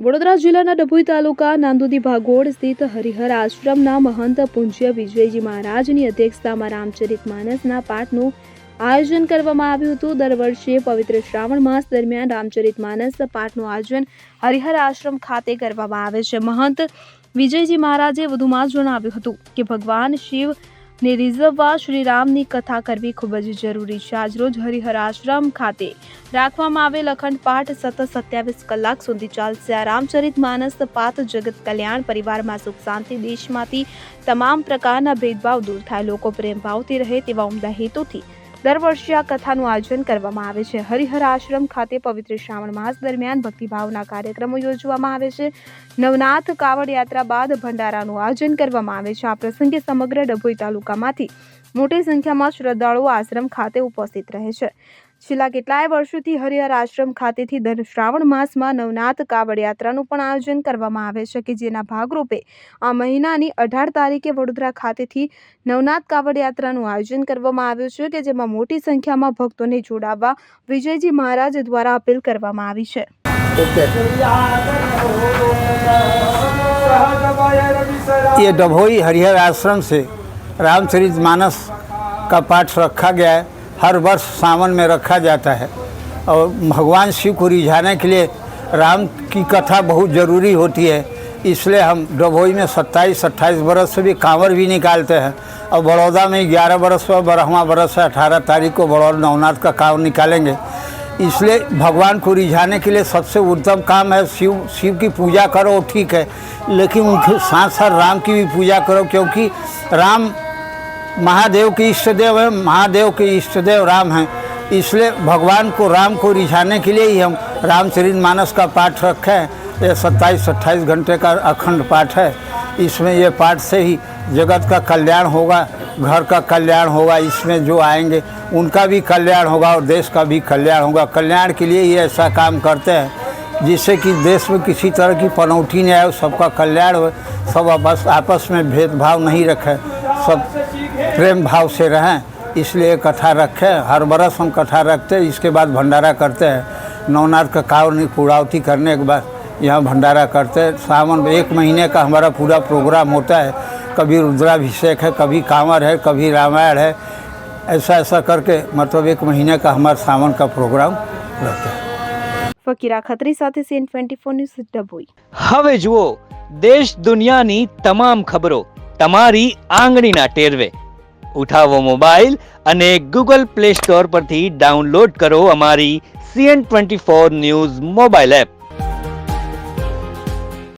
વડોદરા જિલ્લાના ડભોઈ તાલુકા નાંદોદી ભાગોળ સ્થિત હરિહર આશ્રમના મહંત પૂજ્ય વિજયજી મહારાજની અધ્યક્ષતામાં રામચરિતમાનસના પાઠનું આયોજન કરવામાં આવ્યું હતું। દર વર્ષે પવિત્ર શ્રાવણ માસ દરમિયાન રામચરિતમાનસ પાઠનું આયોજન હરિહર આશ્રમ ખાતે કરવામાં આવે છે। મહંત વિજયજી મહારાજે વધુમાં જણાવ્યું હતું કે ભગવાન શિવને રીઝવવા શ્રી રામની કથા કરવી ખૂબ જ જરૂરી છે। આજરોજ હરિહર આશ્રમ ખાતે રાખવામાં આવેલ અખંડ પાઠ સતત 27 કલાક સુધી ચાલશે। આ રામચરિતમાનસ પાઠ જગત કલ્યાણ, પરિવારમાં સુખ શાંતિ, દેશમાંથી તમામ પ્રકારના ભેદભાવ દૂર થાય, લોકો પ્રેમ ભાવથી રહે તેવા ઉમદા હેતુથી દર વર્ષે આ કથાનું આયોજન કરવામાં આવે છે। હરિહર આશ્રમ ખાતે પવિત્ર શ્રાવણ માસ દરમિયાન ભક્તિભાવના કાર્યક્રમો યોજવામાં આવે છે। નવનાથ કાવડ યાત્રા બાદ ભંડારાનું આયોજન કરવામાં આવે છે। આ પ્રસંગે સમગ્ર ડભોઈ તાલુકામાંથી મોટી સંખ્યામાં શ્રદ્ધાળુઓ આશ્રમ ખાતે ઉપસ્થિત રહે છે। છેલ્લા કેટલાય વર્ષોથી હરિહર આશ્રમ ખાતેથી દર શ્રાવણ માસમાં નવનાથ કાવડ યાત્રાનું પણ આયોજન કરવામાં આવે છે કે જેના ભાગરૂપે આ મહિનાની 18 તારીખે વડોદરા ખાતેથી નવનાથ કાવડ યાત્રાનું આયોજન કરવામાં આવ્યું છે કે જેમાં મોટી સંખ્યામાં ભક્તોને જોડાવવા વિજયજી મહારાજ દ્વારા અપીલ કરવામાં આવી છે। ये डभोई हरिहर आश्रम से रामचरितमानस का पाठ रखा गया है। हर वर्ष सावन में रखा जाता है और भगवान शिव को रिझाने के लिए राम की कथा बहुत ज़रूरी होती है। इसलिए हम डभोई में 27-28 बरस से भी कांवर भी निकालते हैं और बड़ौदा में 11 बरस और 12वां बरस है 18 तारीख को बड़ौदा नवनाथ का कांवर निकालेंगे। इसलिए भगवान को रिझाने के लिए सबसे उत्तम काम है शिव की पूजा करो, ठीक है, लेकिन उनके साथ साथ राम की भी पूजा करो, क्योंकि राम महादेव के इष्ट देव हैं, महादेव के इष्ट देव राम हैं। इसलिए भगवान को राम को रिझाने के लिए ही हम रामचरितमानस का पाठ रखे हैं। ये 27-28 घंटे का अखंड पाठ है। इसमें ये पाठ से ही जगत का कल्याण होगा, घर का कल्याण होगा, इसमें जो आएंगे उनका भी कल्याण होगा और देश का भी कल्याण होगा। कल्याण के लिए ही ऐसा काम करते हैं जिससे कि देश में किसी तरह की पनौती नहीं आए, सबका कल्याण हो, सब आपस में भेदभाव नहीं रखें, सब प्रेम भाव से रहें। इसलिए कथा रखें। हर बरस हम कथा रखते हैं। इसके बाद भंडारा करते हैं। नवनाथ का कांवर पूर्णावती करने के बाद यहाँ भंडारा करते हैं। सावन में 1 महीने का हमारा पूरा प्रोग्राम होता है। कभी रुद्राभिषेक है, कभी कांवर है, कभी रामायण है, ऐसा करके मतलब 1 महीने का हमारा सावन का प्रोग्राम रहता है। ફકીરા ખત્રી સાથે સીએન 24 ન્યૂઝ ડભોઈ। હવે જુઓ દેશ દુનિયાની તમામ ખબરો તમારી આંગળીના ટેરવે। ઉઠાવો મોબાઈલ અને ગૂગલ પ્લે સ્ટોર પરથી ડાઉનલોડ કરો અમારી CN24 ન્યૂઝ મોબાઈલ એપ।